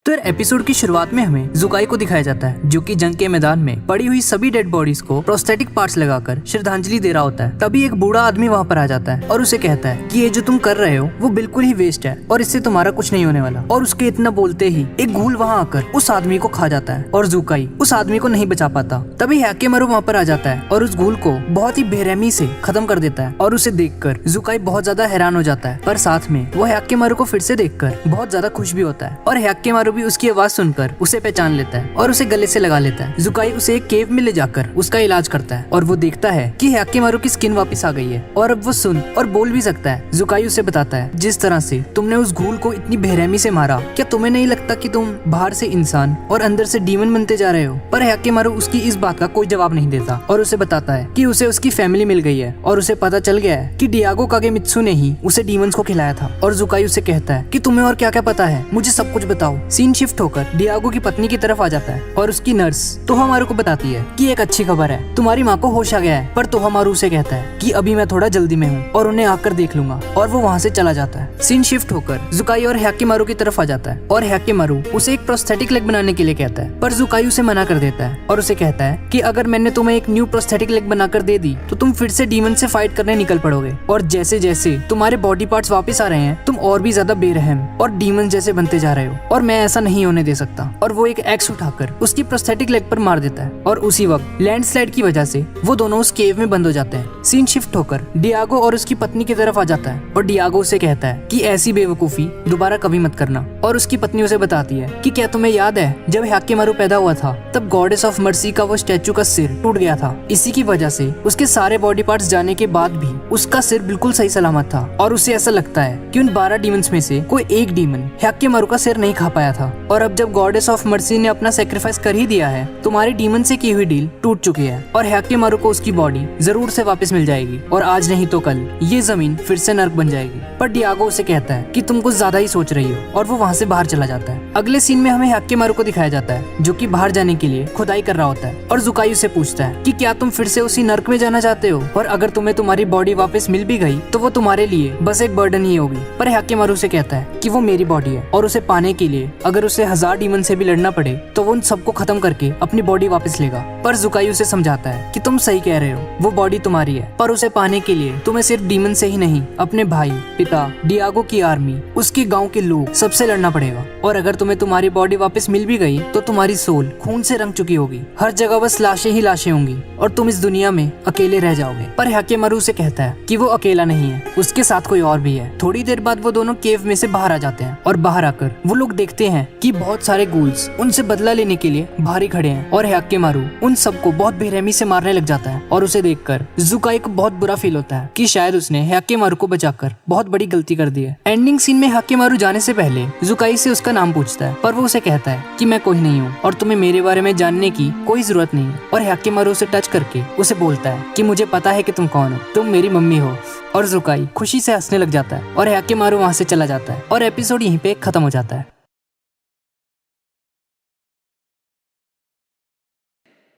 तो एपिसोड की शुरुआत में हमें जुकाई को दिखाया जाता है जो कि जंग के मैदान में पड़ी हुई सभी डेड बॉडीज को प्रोस्थेटिक पार्ट्स लगाकर श्रद्धांजलि दे रहा होता है। तभी एक बूढ़ा आदमी वहाँ पर आ जाता है और उसे कहता है कि ये जो तुम कर रहे हो वो बिल्कुल ही वेस्ट है और इससे तुम्हारा कुछ नहीं होने वाला। और उसके इतना बोलते ही एक घूल वहाँ आकर उस आदमी को खा जाता है और जुकाई उस आदमी को नहीं बचा पाता। तभी हैकेमारू वहाँ पर आ जाता है और उस घूल को बहुत ही बेरहमी से खत्म कर देता है और उसे देखकर जुकाई बहुत ज्यादा हैरान हो जाता है। पर साथ में वो हैकेमारू को फिर से देखकर बहुत ज्यादा खुश भी होता है और हैकेमारू भी उसकी आवाज सुनकर उसे पहचान लेता है और उसे गले से लगा लेता है। जुकाई उसे एक केव में ले जाकर उसका इलाज करता है और वो देखता है कि हैकेमारू की स्किन वापस आ गई है और अब वो सुन और बोल भी सकता है। जुकाई उसे बताता है जिस तरह से तुमने उस घूल को इतनी बेरहमी से मारा, क्या तुम्हें नहीं लगता कि तुम बाहर से इंसान और अंदर से डीमन बनते जा रहे हो? पर हैकेमारू उसकी इस बात का कोई जवाब नहीं देता और उसे बताता है कि उसे उसकी फैमिली मिल गई है और उसे पता चल गया है कि डियागो कागेमित्सु ने ही उसे डीमंस को खिलाया था। और जुकाई उसे कहता है कि तुम्हें और क्या क्या पता है, मुझे सब कुछ बताओ। सीन शिफ्ट होकर डियागो की पत्नी की तरफ आ जाता है और उसकी नर्स तोहामारू को बताती है कि एक अच्छी खबर है, तुम्हारी माँ को होश आ गया है। पर तोहामारू उसे कहता है कि अभी मैं थोड़ा जल्दी में हूँ और उन्हें आकर देख लूंगा और वो वहाँ से चला जाता है। सीन शिफ्ट होकर जुकाई और हैकेमारू की तरफ आ जाता है और हैकेमारू उसे एक प्रोस्थेटिक लेग बनाने के लिए कहता है पर जुकाई उसे मना कर देता है और उसे कहता है कि अगर मैंने तुम्हें एक न्यू प्रोस्थेटिक लेग बनाकर दे दी तो तुम फिर से डीमन से फाइट करने निकल पड़ोगे और जैसे जैसे तुम्हारे बॉडी पार्ट्स वापस आ रहे हैं तुम और भी ज्यादा बेरहम और डीमन जैसे बनते जा रहे हो और मैं ऐसा ऐसा नहीं होने दे सकता और वो एक एक्स उठाकर उसकी प्रोस्थेटिक लेग पर मार देता है और उसी वक्त लैंडस्लाइड की वजह से वो दोनों उस केव में बंद हो जाते हैं। सीन शिफ्ट होकर डियागो और उसकी पत्नी की तरफ आ जाता है और डियागो उसे कहता है कि ऐसी बेवकूफी दोबारा कभी मत करना, और उसकी पत्नी उसे बताती है कि क्या तुम्हें याद है जब ह्याकेमारू पैदा हुआ था तब गॉडेस ऑफ मर्सी का वो स्टैचू का सिर टूट गया था। इसी की वजह से उसके सारे बॉडी पार्ट्स जाने के बाद भी उसका सिर बिल्कुल सही सलामत था और उसे ऐसा लगता है कि उन 12 डीमंस में से कोई एक डीमन ह्याकेमारू का सिर नहीं खा पाया था। और अब जब गॉडेस ऑफ मर्सी ने अपना सेक्रीफाइस कर ही दिया है, तुम्हारी डीमन से की हुई डील टूट चुकी है और ह्याकेमारू को उसकी बॉडी जरूर से वापस मिल जाएगी और आज नहीं तो कल ये जमीन फिर से नर्क बन जाएगी। पर डियागो उसे कहता है कि तुम कुछ ज्यादा ही सोच रही हो और वो वहाँ से बाहर चला जाता है। अगले सीन में हमें ह्याकेमारू को दिखाया जाता है जो कि बाहर जाने के लिए खुदाई कर रहा होता है और जुकाई उसे पूछता है कि क्या तुम फिर से उसी नर्क में जाना चाहते हो, और अगर तुम्हें तुम्हारी बॉडी वापस मिल भी गई तो वो तुम्हारे लिए बस एक बर्डन ही होगी। पर ह्याकेमारू उसे कहता है कि वो मेरी बॉडी है और उसे पाने के लिए अगर उसे 1000 डीमन से भी लड़ना पड़े तो वो उन सबको खत्म करके अपनी बॉडी वापस लेगा। पर जुकाई उसे समझाता है कि तुम सही कह रहे हो, वो बॉडी तुम्हारी है, पर उसे पाने के लिए तुम्हें सिर्फ डीमन से ही नहीं अपने भाई, पिता, डियागो की आर्मी, उसके गांव के लोग सबसे लड़ना पड़ेगा। और अगर तुम्हें तुम्हारी बॉडी वापस मिल भी गई तो तुम्हारी सोल खून से रंग चुकी होगी, हर जगह बस लाशें ही लाशें होंगी और तुम इस दुनिया में अकेले रह जाओगे। पर ह्याकेमारू उसे कहता है कि वो अकेला नहीं है, उसके साथ कोई और भी है। थोड़ी देर बाद वो दोनों केव में से बाहर आ जाते हैं और बाहर आकर वो लोग देखते हैं कि बहुत सारे गूल्स उनसे बदला लेने के लिए भारी खड़े हैं और ह्याकेमारू उन सबको बहुत बेरहमी से मारने लग जाता है। और उसे देखकर जुकाई को बहुत बुरा फील होता है कि शायद उसने ह्याकेमारू को बचाकर बहुत बड़ी गलती कर दी है। एंडिंग सीन में ह्याकेमारू जाने से पहले जुकाई से उसका नाम पूछता है, पर वो उसे कहता है कि मैं कोई नहीं हूँ और तुम्हें मेरे बारे में जानने की कोई जरूरत नहीं है। और ह्याकेमारू उसे टच करके उसे बोलता है कि मुझे पता है कि तुम कौन हो, तुम मेरी मम्मी हो। और जुकाई खुशी से हंसने लग जाता है और ह्याकेमारू वहाँ से चला जाता है और एपिसोड यहीं पे खत्म हो जाता है।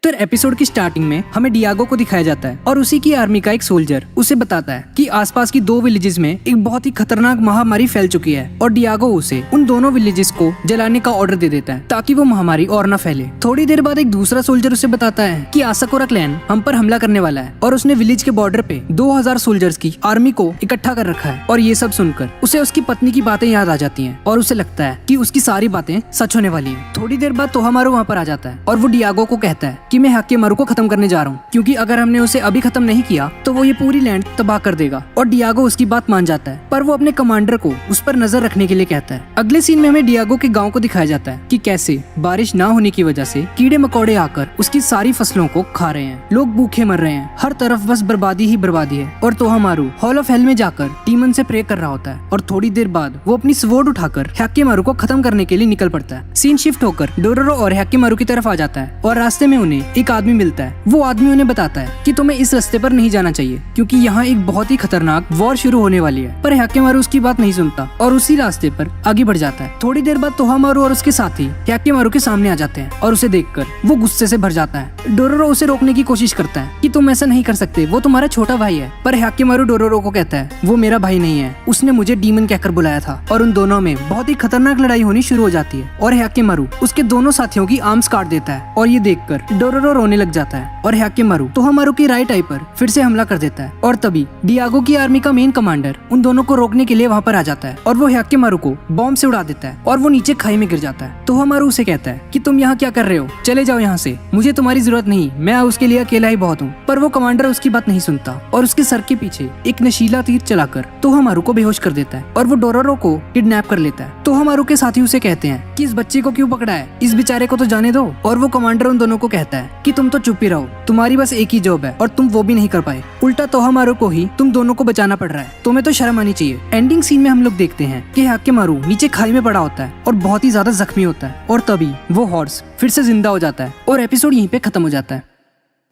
तो एपिसोड की स्टार्टिंग में हमें डियागो को दिखाया जाता है और उसी की आर्मी का एक सोल्जर उसे बताता है कि आसपास की 2 विलेजेस में एक बहुत ही खतरनाक महामारी फैल चुकी है और डियागो उसे उन दोनों विलेजेस को जलाने का ऑर्डर दे देता है ताकि वो महामारी और न फैले। थोड़ी देर बाद एक दूसरा सोल्जर उसे बताता है कि आसाकुरा क्लैन हम पर हमला करने वाला है और उसने विलेज के बॉर्डर पे 2000 सोल्जर्स की आर्मी को इकट्ठा कर रखा है। और ये सब सुनकर उसे उसकी पत्नी की बातें याद आ जाती है और उसे लगता है कि उसकी सारी बातें सच होने वाली है। थोड़ी देर बाद तोहामारू वहाँ पर आ जाता है और वो डियागो को कहता है कि मैं ह्याकेमारू को खत्म करने जा रहा हूँ, क्योंकि अगर हमने उसे अभी खत्म नहीं किया तो वो ये पूरी लैंड तबाह कर देगा। और डियागो उसकी बात मान जाता है, पर वो अपने कमांडर को उस पर नजर रखने के लिए कहता है। अगले सीन में हमें डियागो के गांव को दिखाया जाता है कि कैसे बारिश ना होने की वजह से कीड़े मकोड़े आकर उसकी सारी फसलों को खा रहे हैं, लोग भूखे मर रहे हैं, हर तरफ बस बर्बादी ही बर्बादी है। और तोहामारू हॉल ऑफ हेल में जाकर डीमन से प्रे कर रहा होता है और थोड़ी देर बाद वो अपनी स्वॉर्ड उठाकर ह्याकेमारू को खत्म करने के लिए निकल पड़ता है। सीन शिफ्ट होकर डोरोरो और ह्याकेमारू की तरफ आ जाता है और रास्ते में उन्हें एक आदमी मिलता है। वो आदमी उन्हें बताता है कि तुम्हें इस रास्ते पर नहीं जाना चाहिए क्योंकि यहाँ एक बहुत ही खतरनाक वॉर शुरू होने वाली है। पर ह्याकेमारू उसकी बात नहीं सुनता और उसी रास्ते पर आगे बढ़ जाता है। थोड़ी देर बाद तोहामारू और उसके साथी ह्याकेमारू के सामने आ जाते हैं और उसे देखकर वो गुस्से से भर जाता है। डोरोरो उसे रोकने की कोशिश करता है कि तुम ऐसा नहीं कर सकते, वो तुम्हारा छोटा भाई है। पर ह्याकेमारू डोरोरो को कहता है वो मेरा भाई नहीं है, उसने मुझे डीमन कहकर बुलाया था। और उन दोनों में बहुत ही खतरनाक लड़ाई होनी शुरू हो जाती है और ह्याकेमारू उसके दोनों साथियों की आर्म्स काट देता है और ये देखकर डोरोरो रोने लग जाता है और ह्याकेमारू तोहामारू की राइट आई पर फिर से हमला कर देता है। और तभी डियागो की आर्मी का मेन कमांडर उन दोनों को रोकने के लिए वहाँ पर आ जाता है और वो ह्याकेमारू को बॉम्ब से उड़ा देता है और वो नीचे खाई में गिर जाता है। तोहामारू उसे कहता है कि तुम यहाँ क्या कर रहे हो, चले जाओ यहाँ से, मुझे तुम्हारी जरूरत नहीं, मैं उसके लिए अकेला ही बहुत हूँ। पर वो कमांडर उसकी बात नहीं सुनता और उसके सर के पीछे एक नशीला तीर चलाकर तोहामारू को बेहोश कर देता है और वो डोरोरो को किडनैप कर लेता है। तोहामारू के साथी उसे कहते हैं कि इस बच्चे को क्यों पकड़ा है, इस बेचारे को तो जाने दो। और वो कमांडर उन दोनों को कहता है कि तुम तो चुप ही रहो, तुम्हारी बस एक ही जॉब है और तुम वो भी नहीं कर पाए, उल्टा तोहामारू को ही तुम दोनों को बचाना पड़ रहा है, तुम्हें तो शर्म आनी चाहिए। एंडिंग सीन में हम लोग देखते हैं कि ह्याकेमारू नीचे खाई में पड़ा होता है और बहुत ही ज्यादा जख्मी होता है और तभी वो हॉर्स फिर से जिंदा हो जाता है और एपिसोड यहीं पे खत्म हो जाता है।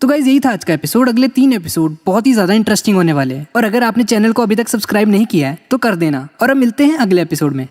तो गाइज यही था आज का एपिसोड। अगले 3 एपिसोड बहुत ही ज्यादा इंटरेस्टिंग होने वाले हैं और अगर आपने चैनल को अभी तक सब्सक्राइब नहीं किया है तो कर देना और अब मिलते हैं अगले एपिसोड में।